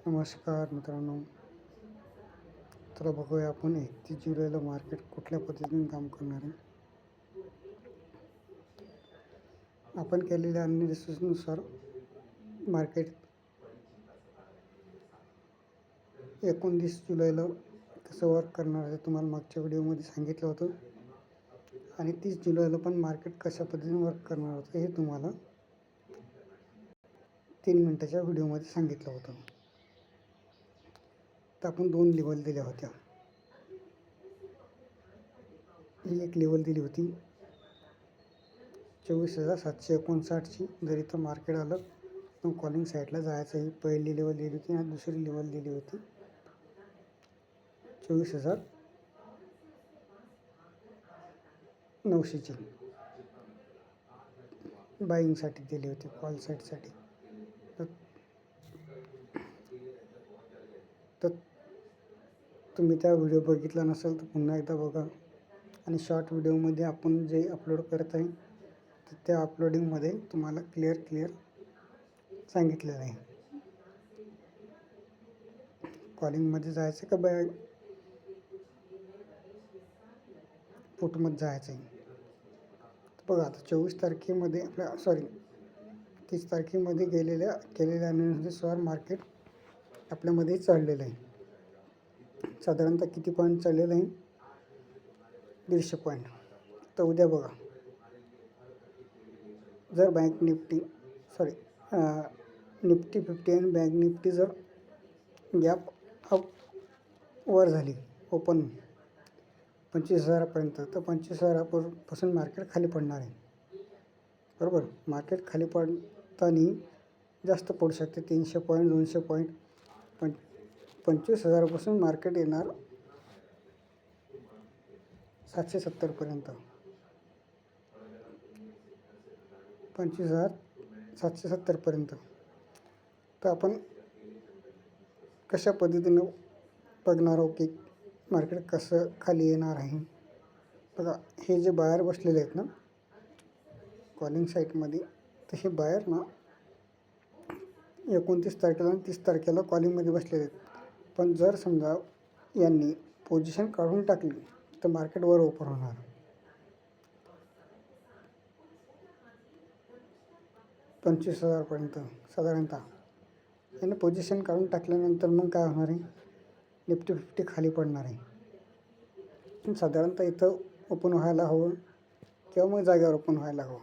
नमस्कार मित्रांनो. तर बघूया आपण 31 जुलैला मार्केट कुठल्या पद्धतीने काम करणार आहे. आपण केलेल्या नुसार मार्केट 29 जुलैला कसं वर्क करणार आहे तुम्हाला मागच्या व्हिडिओमध्ये सांगितलं होतं. आणि 30 जुलैला पण मार्केट कशा पद्धतीने वर्क करणार होतं हे तुम्हाला 3 मिनिटाच्या व्हिडिओमध्ये सांगितलं होतं. तर आपण 2 लेवल दिल्या होत्या. ही एक लेवल दिली होती 24,759ची. जर इथं मार्केट आलं तर कॉलिंग साईडला जायचं. ही पहिली लेवल दिली होती आणि दुसरी लेवल दिली होती 24,900ची. बाईंगसाठी दिली होती, कॉल साईडसाठी. तर तुम्ही त्या व्हिडिओ बघितला नसेल तर पुन्हा एकदा बघा. आणि शॉर्ट व्हिडिओमध्ये आपण जे अपलोड करत आहे तर त्या अपलोडिंगमध्ये तुम्हाला क्लिअर सांगितलेलं आहे. कॉलिंगमध्ये जायचं का पुटमध्ये जायचं आहे. बघा आता 24 तारखेमध्ये 30 तारखेमध्ये केलेल्या अनालिसिसनुसार मार्केट आपल्यामध्ये चढलेलं आहे. साधारणतः किती पॉईंट चढलेलं आहे? 150 पॉईंट. तर उद्या बघा, जर निफ्टी 50 आणि बँक निफ्टी जर गॅप अप वर झाली ओपन 25,000पर्यंत, तर 25,000पासून मार्केट खाली पडणार आहे. बरोबर. मार्केट खाली पडताना जास्त पडू शकते, 300 पॉईंट 200 पॉईंट. पण 25,000पासून मार्केट येणार 770पर्यंत. 25,770पर्यंत. तर आपण कशा पद्धतीनं बघणार आहोत की मार्केट कसं खाली येणार आहे. बघा, हे जे बायर बसलेले आहेत ना कॉलिंग साईटमध्ये, तर हे बायर ना 29 तारखेला आणि 30 तारखेला कॉलिंगमध्ये बसलेले आहेत. पण जर समजा यांनी पोझिशन काढून टाकली तर मार्केट वर ओपन होणार. $25,000पर्यंत साधारणतः. याने पोझिशन काढून टाकल्यानंतर मग काय होणार आहे? निफ्टी 50 खाली पडणार आहे. साधारणतः इथं ओपन व्हायला हवं किंवा मग जागेवर ओपन व्हायला हवं.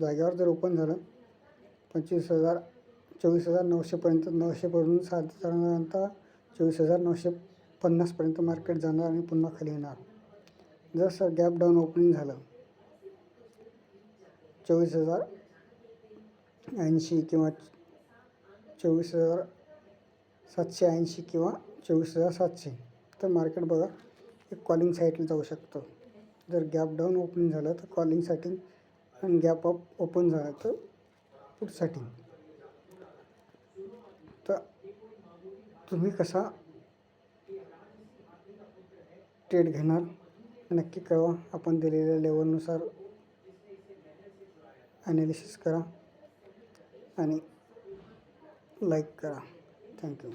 जागेवर जर ओपन झालं 24,900पर्यंत, 900पासून साधारणतः 24,950पर्यंत मार्केट जाणार आणि पुन्हा खाली येणार. जर सर गॅप डाऊन ओपनिंग झालं 24,080 किंवा 24,780 किंवा 24,700, तर मार्केट बघा एक कॉलिंग साईडला जाऊ शकतं. जर गॅप डाऊन ओपनिंग झालं तर कॉलिंगसाठी आणि गॅप अप ओपन झालं तर पुटसाठी. तर तुम्ही कसा ट्रेड घेणार नक्की कळवा. आपण दिलेल्या लेवलनुसार ॲनालिसिस करा आणि लाईक करा. थँक्यू.